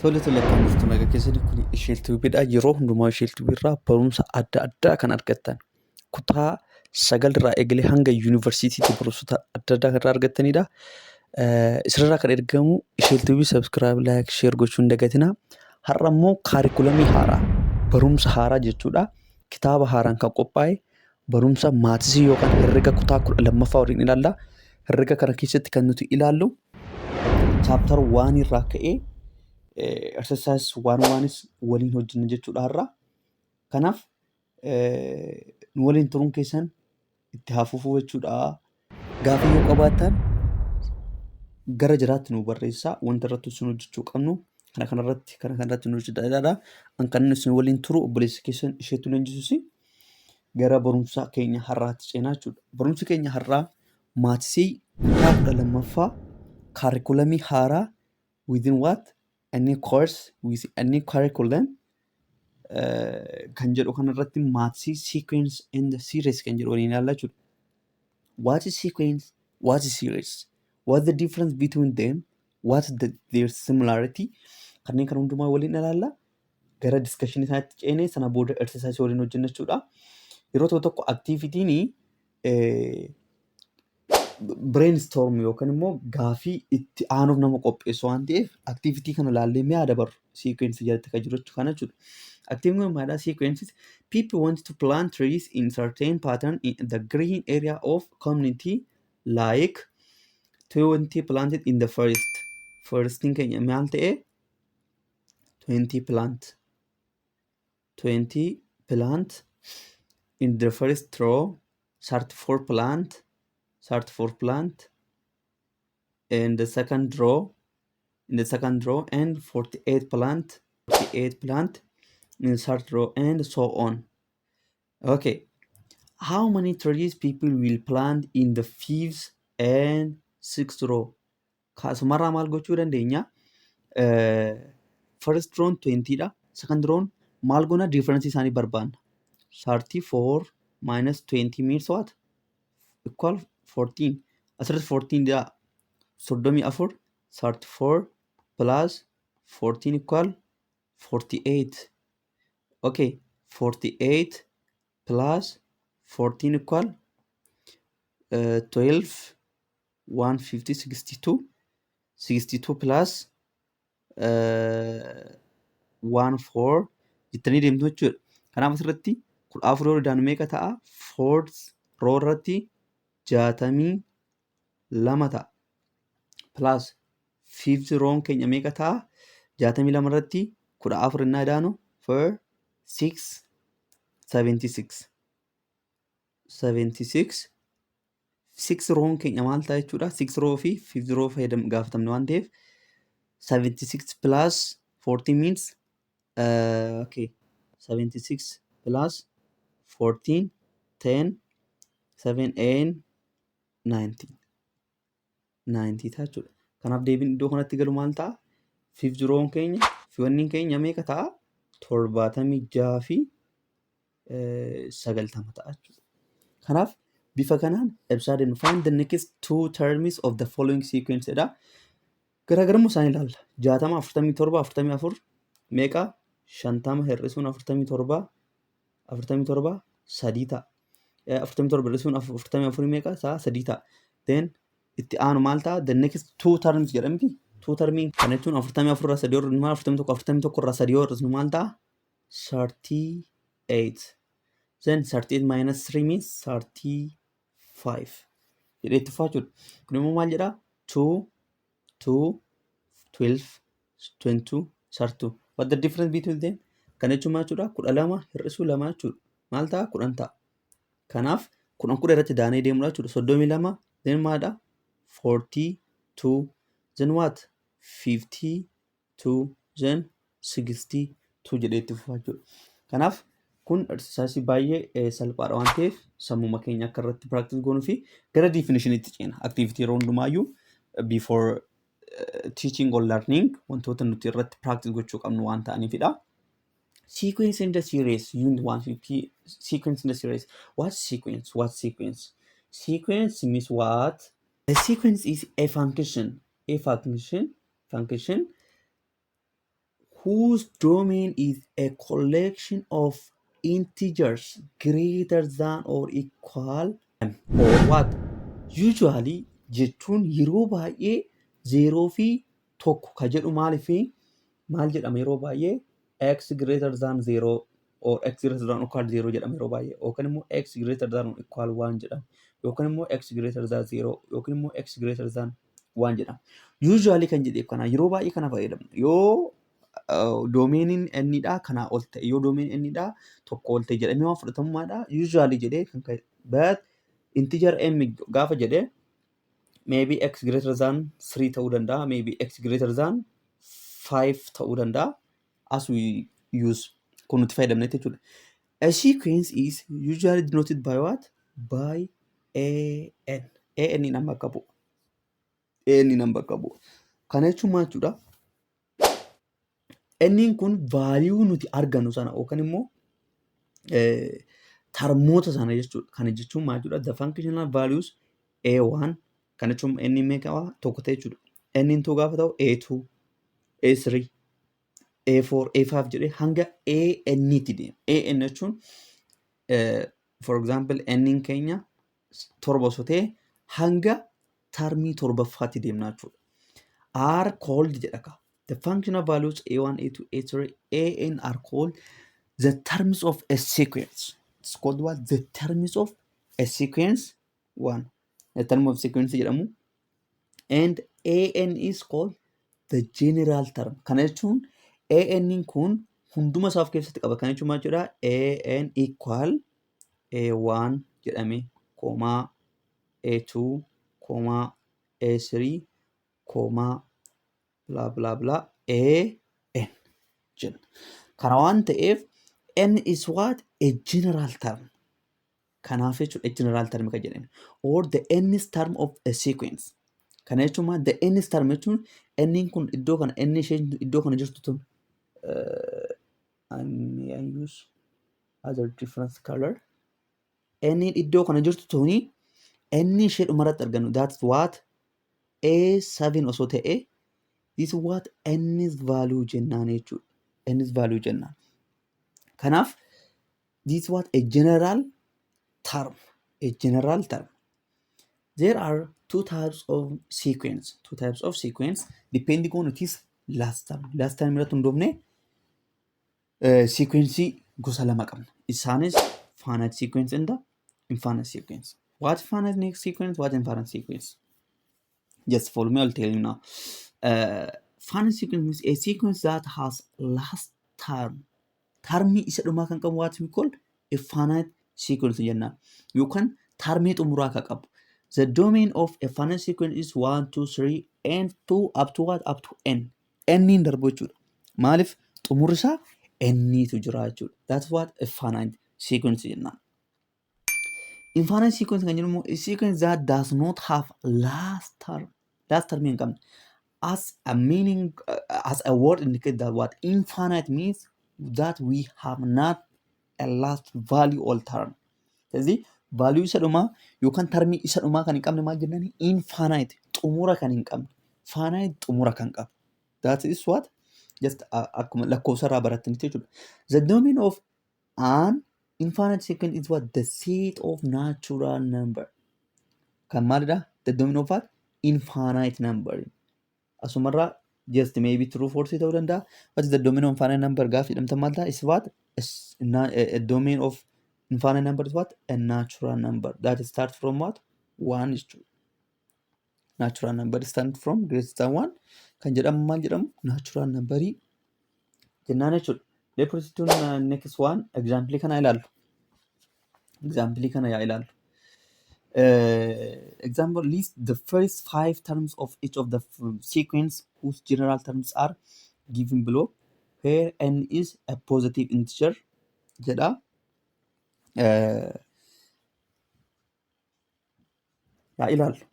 Tole kan jirtu nagaa keessatti kun isheeltuubiidha. Yeroo hundumaa isheeltuubiirraa barumsa adda addaa kan argattan kutaa 9 irraa eegalee hanga yuunivarsiitiitti barumsota adda addaa kan argattanidha. Isirraa kan ergamu isheeltuubii sabskiraayib, laayik, sheer gochuu hin dagatinaa. Har'a immoo kaarikulamii haaraa barumsa haaraa jechuudha. Kitaaba haaraan kan qophaa'e barumsa maatisii yookaan herrega kutaa 12ffaa waliin ilaalla. Herrega kana keessatti kan nuti ilaallu chaaptar 1 irraa ka'ee exercise 1 waliin hojjenna jechuudha har'a. Kanaaf nu waliin turuun keessan itti hafuufuu jechuudha. Gaaffii yoo qabaattan gara jiraatti nu barreessaa. Wanta irratti isin hojjechuu qabnu kana kanarratti nu hojjedha. Kan isin waliin turu obboleessi keessan isheetu leenjisuusi. Gara barumsa keenya har'aatti ceenaa jechuudha. Barumsi keenya har'aa maatisii kutaa 12ffaa kaarikulamii haaraa within what? A new course with a new curriculum kan jedhu kanarratti maatisii sequence and series kan jedhu waliin ilaalla jechuudha. What is sequence? What is series? What's the difference between them? What's their similarity? Kanneen kan hundumaa waliin ilaalla. Gara discussion isaatti ceenee sana booda exercise waliin hojjenna jechuudha. Yeroo tokko activitiin brainstorm yookaan immoo gaaffii itti aanuuf nama qopheessu waan ta'eef activity kana ilaallee mi'a dabarru sequence jalatti kan jiru kana jechuudha. Activity kun maalidha? Sequences people want to plant trees in certain pattern in the green area of community like 20 planted in the first. Firstiin keenya maal ta'e? 20 plant in the first row, 34 plant in the second row, and 48 plant in the third row, and so on. Okay, how many trees people will plant in the fifth and sixth row? Kaasumarraa maal gochuu dandeenya? First row 20 dha, second row maal goona difference isaanii barbaanna. 34 minus 20 means what? Equal 14. Asirratti 14 dha 34. 34 plus 14 equal 48. Okay, 48 plus 14 equal 12, 150, 62. 62 plus 14 jettanii deemtu jechuudha. Kanaaf asirratti 14 yoo daanu meeqa ta'a? 4 row irratti 62 ta'a. Plus 5 row keenya meeqa ta'a? 62 irratti 14 innaa daanu 4, 6, 76. 6 row keenya maal ta'a jechuudha? 6 row fi 5 row gaafatamne waan ta'eef 76 plus 14 means okay, 76 plus 14, 10, 7, 8, 19. 90 ta'a jechuudha. Kanaaf deebiin iddoo kanatti galu maal ta'a? 5 row keenya keenya meeqa ta'a? 76 fi 90 ta'a jechuudha. Kanaaf bifa kanaan ibsaa deemnu. Find the next two terms of the following sequence jedha. Garaagarummaa isaanii ilaalla. 60, 47, 44 meeqa? 50 hir'isuun 47 3 ta'a. 47 hir'isuun 44 meeqa? 3 ta'a. Then itti aanu maal ta'a? The next two terms jedhamti. Two termiin kana jechuun 44 irraa 3 hir'isuun maal? 41 irraa 3 hir'isuun maal ta'a? 38. Then 38 minus 3 means 35. Jedhee itti fufaa jechuudha. Kun immoo maal jedhaa? 2, 12, 22, 32. What the difference between them? Kana jechuun maal jechuudha? 12 hir'isuu 2 jechuudha. Maal ta'a? 10 ta'a. Kanaaf 10 irratti daanee deemudha jechuudha. 32 then maalidha? 42 then what? 52 then 62 jedhee itti fufaa jechuudha. Kanaaf kun exercise baay'ee salphaadha waan ta'eef sammuma keenya akka irratti practice goonuu fi gara definitionitti ceena. Activity yeroo hundumaayyuu before teaching or learning wantoota nuti irratti practice gochuu qabnu waan ta'aniifidha. Sequence in the series, unit 150. Sequence in the series. What's sequence? What's sequence? Sequence means what? A sequence is a function whose domain is a collection of integers greater than or equal or what? Usually jechuun yeroo baay'ee zeeroo fi tokko ka jedhu maal jedhama yeroo baay'ee x greater than 0 or x greater than or equal 0 jedhama yeroo baay'ee yookaan immoo x greater than or equal 1 jedhama yookaan immoo x greater than 0 yookaan immoo x greater than 1 jedhama. Usually kan jedheef kana yeroo baay'ee kana fayyadamna yoo doomeniin inni dha kanaa ol ta'e yoo doomeniin inni dha tokko ol ta'e jedhamee waan fudhatamummaadha usually jedhee kan but integer m gaafa jedhee maybe x greater than 3 ta'uu danda'a maybe x greater than 5 ta'uu danda'a as we use kun nuti fayyadamne jechuudha. A sequence is usually denoted by what? By an. An ni bakka bu'u. An ni bakka bu'u. Kana jechuun maal jechuudha? N kun value nuti argannu sana yookaan immoo termoota sana jechuudha. Kana jechuun maal jechuudha? The functional values A1 kana jechuun n meeqa tokko ta'e jechuudha. N tu gaafa ta'u A2, A3, A4, A5 jedhee hanga AN tti deema. AN jechuun for example n keenya torba osoo ta'e hanga termii torbaffaatti deemna jechuudha. Are called jedhaka. The functional values A1, A2, A3, AN are called the terms of a sequence. It's called what? The terms of a sequence 1. The term of sequence jedhamu. And AN is called the general term. Kana jechuun AN kun hunduma isaa of keessatti qaba. Kana jechuun maal jedhaa? AN equal A1 jedhame, comma A2, comma A3, comma blah blah blah AN jenna. Kana waan ta'eef N is what? A general term. Kanaaf jechuudha a general term kan jedhame. Or the nth term of a sequence. Kana jechuun maal? The nth term jechuun n kun iddoo kana n isheen iddoo kana jirtu tun I use other different color. N iddoo kana jirtu tuni n ishee dhumarratti argannu. That's what A7 osoo ta'e this is what n's value jennaan jechuudha. N's value jennaan. Kanaaf this is what a general term. A general term. There are two types of sequence. Two types of sequence depending on its last term. Last term irratti hundoofne sequence gosa lama qabna. Isaanis finite sequence and the infinite sequence. What finite sequence? What infinite sequence? Just follow me. I'll tell you now. Finite sequence means a sequence that has last term. Termii isa dhumaa kan qabu what we call a finite sequence jenna. Yookaan termii xumuraa kan qabu. The domain of a finite sequence is 1, 2, 3, and 2 up to what? Up to n. N in darbu jechuudha. Maaliif xumurri isaa n tu jira jechuudha. That's what a finite sequence jenna. Infinite sequence kan jennu a sequence that does not have last term. Last term hin qabne. As a meaning, as a word indicate that what infinite means that we have not a last value or term. ስለዚህ value isa dhumaa yookaan termii isa dhumaa kan hin qabne maal jennaan? Infinite xumura kan hin qabne. Finite xumura kan qabu. That is what? Just akkuma lakkoofsa irraa barattanitti jechuudha. The domain of an infinite sequence is what? The set of natural number. Kan maalidha? The domain of what? Infinite number. Asumarraa just maybe true false ta'uu danda'a. What is the domain of infinite number? Gaaffii jedhamta maal ta'a? Is what? A domain of infinite number is what? A natural number. That starts from what? 1 is true. Natural number starts from greater than 1. Kan jedhamu maal jedhamu? Natural number jennaan jechuudha. Let's proceed to next one. Example kana ilaallu. Example kana yaa ilaallu. Example, list the first 5 terms of each of the sequence whose general terms are given below, where n is a positive integer jedha. Yaa ilaallu.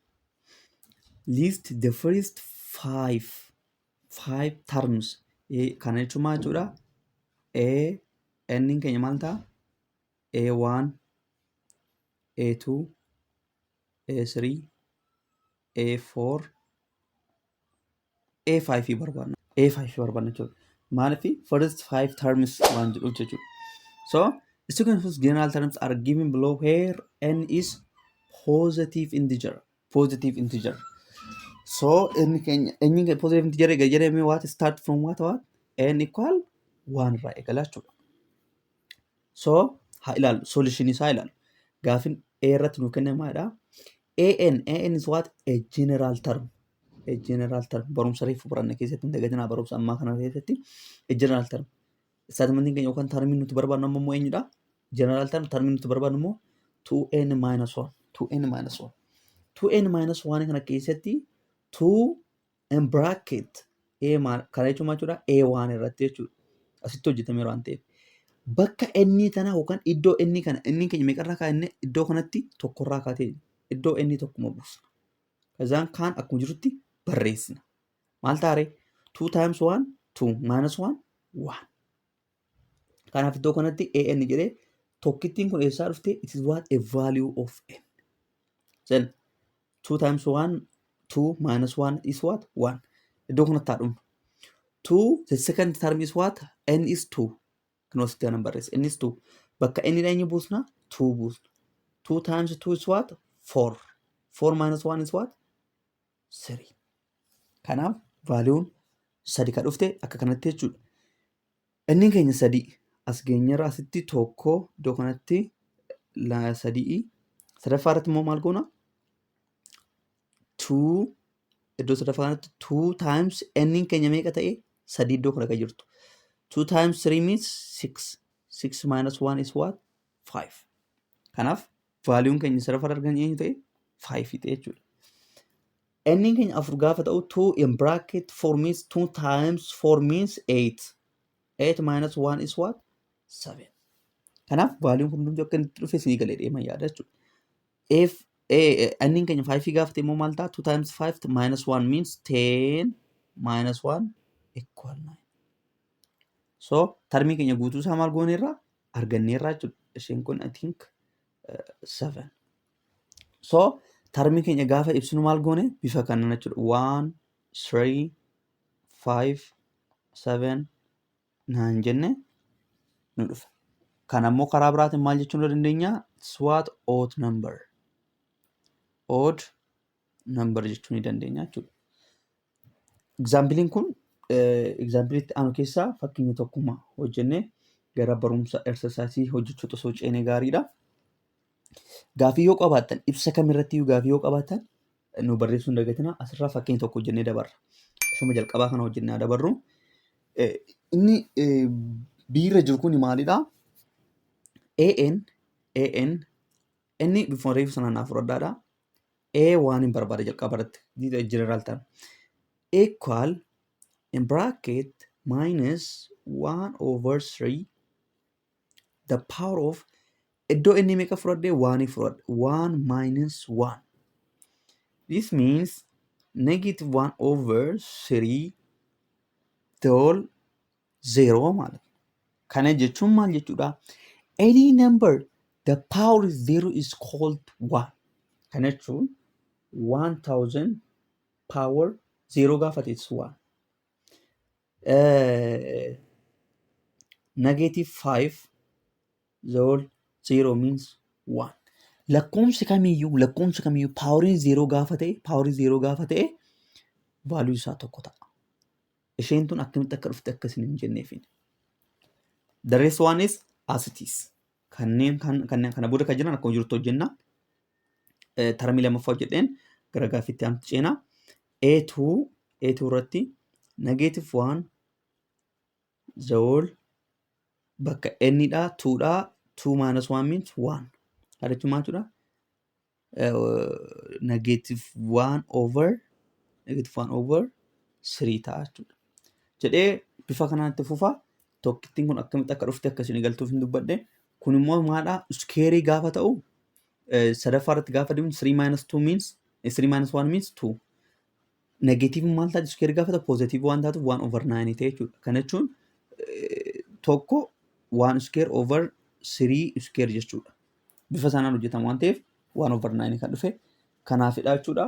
List the first 5 terms. Kana jechuun maal jechuudha? N keenya maal ta'a? A1, A2, A3, A4, A5 barbaadna. A5 barbaadna jechuudha. maaliif first 5 terms waan jedhuuf jechuudha. So sequence of general terms are given below where n is positive integer. Positive integer. So any positive integer egaa what start from what n equal 1 irraa eegala jechuudha. So haa ilaalu solution isaa ilaalu. Gaafin A irratti nuuf kennamaadha. an is what a general term. A general term barumsa reefu baranne keessatti hin dagatinaa barumsa ammaa kana keessatti a general term. Statementiin keenya yookaan termiin nuti barbaadnu ammoo eenyudha? General term termiin nuti barbaadnu immoo 2n minus 1. 2n minus 1. 2n minus 1 kana keessatti 2 in bracket kana jechuun maal jechuudha? A1 irratti jechuudha. Asitti hojjetamee waan ta'eef. Bakka inni tana yookaan iddoo inni kana inni keenya meeqarraa kaa'inne iddoo kanatti tokkorraa kaatee iddoo inni tokkuma buusna. Kazaan kaan akkuma jirutti barreessina. Maal taare 2 times 1 2 minus 1 1. Kanaaf iddoo kanatti an jedhee tokkittiin kun eessaa dhufte it is what a value of n. Then 2 times 1 2 minus 1 is what 1. Iddoo kanatti haa dhumnu. 2 the second term is what n is 2. Kanositti kanan barreessa n is 2. Bakka n dha eenyu buusna 2 buusna. 2 times 2 is what 4. 4 minus 1 is what 3. Kanaaf vaaliuun 3 ka dhufte akka kanatti jechuudha. Inni keenya 3 as geenyarra asitti tokko iddoo kanatti 3 sadaffaa irratti immoo maal goona 2 iddoo sadaffaa kanatti 2 times n keenya meeqa ta'e 3 iddoo kana kan jirtu 2 times 3 means 6 6 minus 1 is what 5. Kanaaf vaaliuun keenya sadaffaa argan eenyu ta'e 5 ta'e jechuudha. n keenya 4 gaafa ta'u 2 in bracket 4 means 2 times 4 means 8. 8 minus 1 is what 7. Kanaaf vaaliuun kun hundi akka inni dhufe isinii galee deema yaada jechuudha. If n keenya 5 gaafa ta'e immoo maal ta'a 2 times 5 minus 1 means 10 minus 1 equal 9. So termii keenya guutuu isaa maal gooneerra arganneerra jechuudha. Isheen kun I think 7. So termii keenya gaafa ibsinu maal goone bifa kanaan jechuudha 1 3 5 7 9 jenne nu dhufa. Kan ammoo karaa biraatiin maal jechuun dandeenya what odd number. Odd number jechuu ni dandeenya jechuudha. Examplein kun exampliitti aanu keessaa fakkeenya tokkuma hojjennee gara barumsa exerciise hojjechuu osoo ceenee gaariidha. Gaaffii yoo qabaattan ibsa kamirratti gaaffii yoo qabaattan nu barreessuu hin dagatinaa. Asirraa fakkeenya tokko hojjennee dabarra. Ishuma jalqabaa kana hojjennee dabarru. Inni biirra jiru kun maalidha? Inni bifuma reefu sana naaf fudhadhaadha. A1 hin barbaada jalqaba irratti. General term. Equal in bracket minus 1 over 3 the power of iddoo inni meeqa fudhadhee 1 fudhadhe 1 minus 1. This means negative 1 over 3 the whole 0 ማለት kana jechuun maal jechuudha? Any number the power is 0 is called 1. Kana jechuun 1000 power 0 gaafa ta'e 1. Negative 5 the whole 0 means 1. Lakkoomsi kamiyyuu paawuriin 0 gaafa ta'e vaaluu isaa tokko ta'a. Isheen tun akkamitti akka dhufte akkasin hin jenneefin. The rest one is as it is. Kanneen kana booda kan jiran akkuma jirtu hojjenna. Termii lammaffaa hojjedheen gara gaaffiitti aanutti ceena. A2 irratti negative 1 the whole bakka n dha 2 dha 2 minus 1 means 1. Jechuun maal jechuudha? Negative 1 over 3 ta'a jechuudha. Jedhee bifa kanaan itti fufaa. Tokkittiin kun akkamitti akka dhufte akkasiin galtuuf hin dubbadhe. Kun immoo maadha? Skeerii gaafa ta'u sadaffaa irratti gaafa deemu 3 minus 2 means 3 minus 1 means 2. Negatiiv maal ta'a? Skeerii gaafa ta'u positive waan taatu 1 over 9 ta'e jechuudha. Kana jechuun tokko 1 square over 3 square jechuudha. Bifa sanaan hojjetamu waan ta'eef 1 over 9 kan dhufe kanaafidha jechuudha.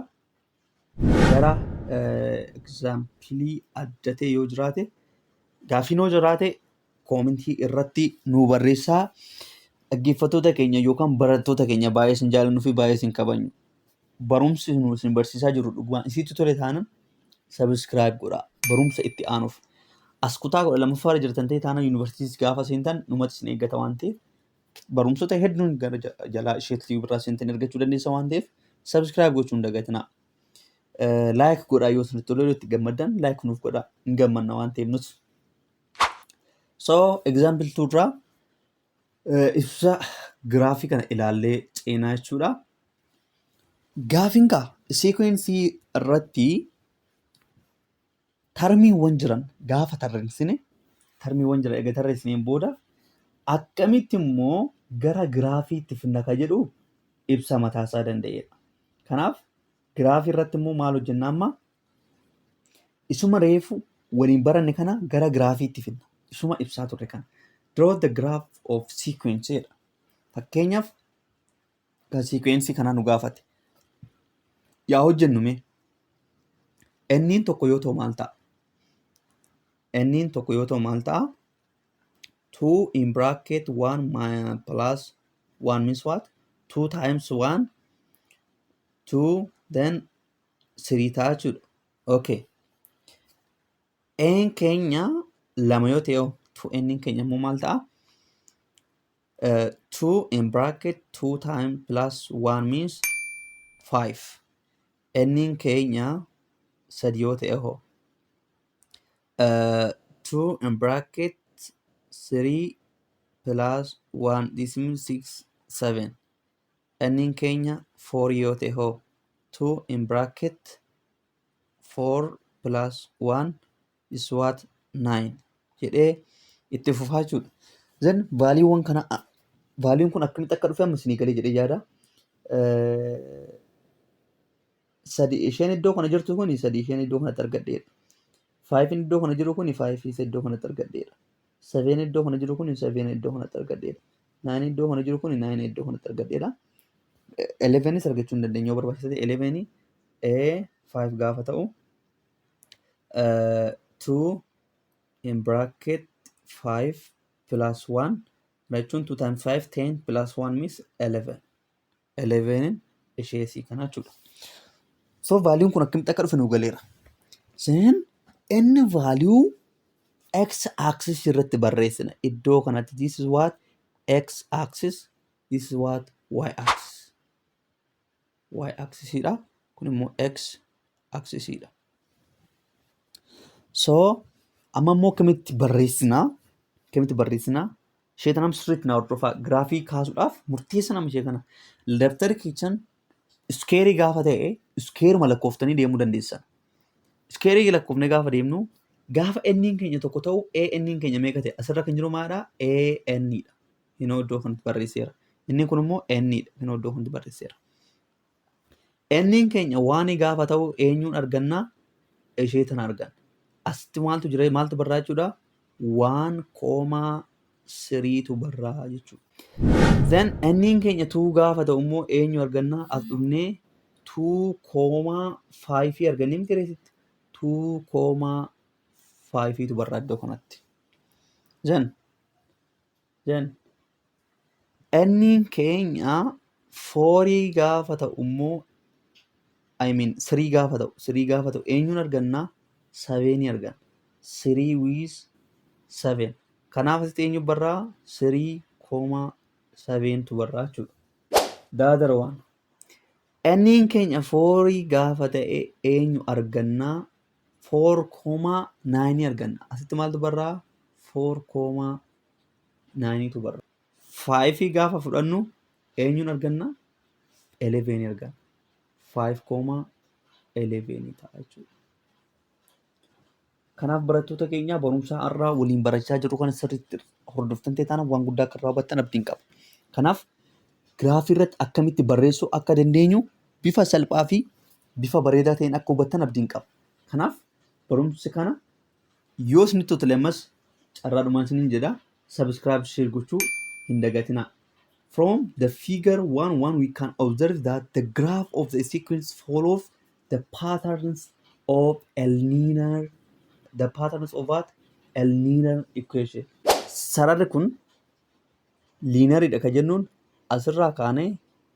Gara examplii adda ta'e yoo jiraate Gaaffiin yoo jiraate koomentii irratti nu barreessaa. Dhaggeeffattoota keenya yookaan barattoota keenya baay'ee isin jaallannuu fi baay'ee isin kabajnu. Barumsi nu isin barsiisaa jiru dhugumaan isitti tole taanaan sabiskiraayib godhaa. Barumsa itti aanuuf. As kutaa 12ffaa irra jirtan ta'e taanaan yuunivarsiitii gaafa seentan numatti isin eeggata waan ta'eef barumsoota hedduun gara jalaa isheetti birraa seentan argachuu dandeessa waan ta'eef sabiskiraayib gochuu hin dagatinaa. Laayik godhaa yoo isinitti tole itti gammaddan laayik nuuf godhaa hin gammanna waan ta'eef nuti. So example 2 irraa ibsa giraafii kana ilaallee ceenaa jechuudha. Gaaffiin seekweensii irratti tarmiiwwan jiran gaafa tarreessine tarmiiwwan jiran egaa tarreessineen booda akkamitti immoo gara giraafiitti finna ka jedhu ibsa mataasaa danda'edha. Kanaaf giraafii irratti immoo maal hojjenna amma isuma reefu waliin baranne kana gara giraafiitti finna. Isuma ibsaa turre kana. Draw the graph of sequence jedha. Fakkeenyaaf kan sequence kanaa nu gaafate. Yaa hojjennu mee nniin tokko yoo ta'u maal ta'a? Nniin tokko yoo ta'u maal ta'a? 2 in bracket 1 plus 1 means what? 2 times 1 2 then 3 ta'a jechuudha. Okay. N keenya lama yoo ta'e nniin keenya immoo maal ta'a? 2 in bracket 2 times plus 1 means 5. Nniin keenya sadi yoo ta'e 2 in bracket 3 plus 1 this means 6 7. Nniin keenya 4 yoo ta'e 2 in bracket 4 plus 1 is what 9 jedhee itti fufaa jechuudha. Then vaaliiwwan kana vaaliiwwan kun akkamitti akka dhufe amma isinii galee jedhee yaada. Sadi isheen iddoo kana jirtu kun sadi isheen iddoo kanatti argadheedha. 5 iddoo kana jiru kun 5 isa iddoo kanatti argadheedha. 7 iddoo kana jiru kun 7 iddoo kanatti argadheedha. 9 iddoo kana jiru kun 9 iddoo kanatti argadheedha. 11 argachuu hin dandeenyu yoo barbaachisa ta'e 11 5 gaafa ta'u 2 in bracket 5 plus 1 jechuun 2 times 5 10 plus 1 means 11. 11 ishee isii kana jechuudha. So vaaliiwwan kun akkamitti akka dhufe nu galeera. Sen inni vaaliyuu x axis irratti barreessina. Iddoo kanatti this is what x axis, this is what y axis. Y axis dha. Kun immoo x axis dha. So amma immoo akkamitti barreessinaa? Akkamitti barreessinaa? Ishee tanam sirriitti na hordofaa giraafii kaasuudhaaf murteessa nama ishee kana. Dabtari keessan iskeerii gaafa ta'e iskeeruma lakkooftanii deemuu dandeessan. Iskeerii lakkoofnee gaafa deemnu gaafa nniin keenya tokko ta'u nniin keenya meeqa ta'e asirra kan jiru maalidha? N dha. Hinoo iddoo kanatti barreesseera. Inni kun immoo N dha. Hinoo iddoo kanatti barreesseera. Nniin keenya waan gaafa ta'u eenyuun argannaa? Ishee tana arganna. Asitti maaltu jira? Maaltu barraa jechuudha? 1,3tu barraa jechuudha. Then nniin keenya 2 gaafa ta'u immoo eenyu argannaa? As dhufnee 2,5 argannee miti reesitti 2,5tu barraa iddoo kanatti. Then nniin keenya 4 gaafa ta'u immoo 3 gaafa ta'u eenyuun argannaa? 7 arganna. 3 with 7. Kanaaf asitti eenyu barraa? 3,7tu barraa jechuudha. Daadara waan. Nniin keenya 4 gaafa ta'e eenyu argannaa? 4,9 arganna. Asitti maaltu barraa? 4,9tu barraa. 5 gaafa fudhannu eenyuun argannaa? 11 arganna. 5,11 ta'a jechuudha. Kanaaf barattoota keenya barumsaa irraa waliin barachaa jirru kana sirriitti hordoftan ta'e taana waan guddaa akka irraa hubattan abdiin qaba. Kanaaf giraafii irratti akkamitti barreessuu akka dandeenyu bifa salphaa fi bifa bareedaa ta'een akka hubattan abdiin qaba. Kanaaf barumsi kana yoo isinitti tole ammas carraadhumaan isiniin jedha subscribe share gochuu hin dagatinaa. From the figure 1.1 we can observe that the graph of the sequence follows the patterns of a linear a linear equation. Sararri kun linearidha kan jennuun asirraa kaanee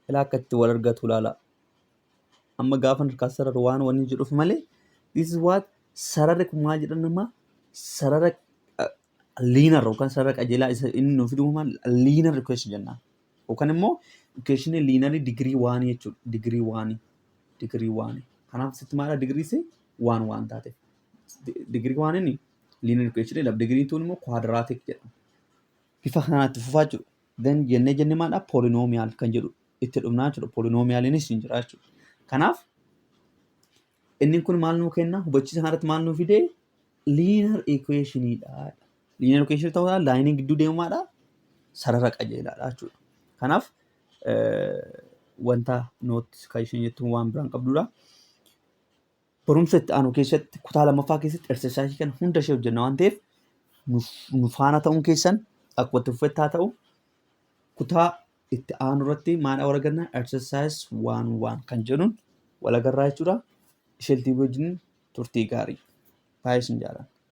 ilaa akka itti wal argatu ilaala. Amma gaafa harkaa sararu waan wanni jedhuuf malee this is what sararri kun maal jedhama sarara linear yookaan sarara qajeelaa isa inni nuuf fidu maal linear equation jennaan. Yookaan immoo equation linear degree 1 jechuudha. Degree 1. Kanaaf sitti maala degree se 1 taate. Degree 1 inni linear equation jedhama. Degree 2 immoo quadratic jedhama. Bifa kanaatti fufaa jiru. Then jennee maadha polynomial kan jedhu itti dhumnaa jechuudha. Polynomialiinis hin jira jechuudha. Kanaaf inni kun maal nuu kenna? Hubachiisa kanarratti maal nuu fidee? Linear equationidha. Linear equation ta'uudhaan laayiniin gidduu deemu maadha? Sarara qajeelaadha jechuudha. Kanaaf wanta noot kan isheen jettu waan biraan qabdudha. Barumsa itti aanu keessatti kutaa lammaffaa keessatti exersaayisii kana hunda ishee hojjenna waan ta'eef nu faana ta'uun keessan akkuma itti fufettaa ta'u kutaa itti aanu irratti maal arganna exercise 1 kan jedhuun wal agarraa jechuudha. Isheeltii wajjin turtii gaarii. Baay'ee isin jaalladha.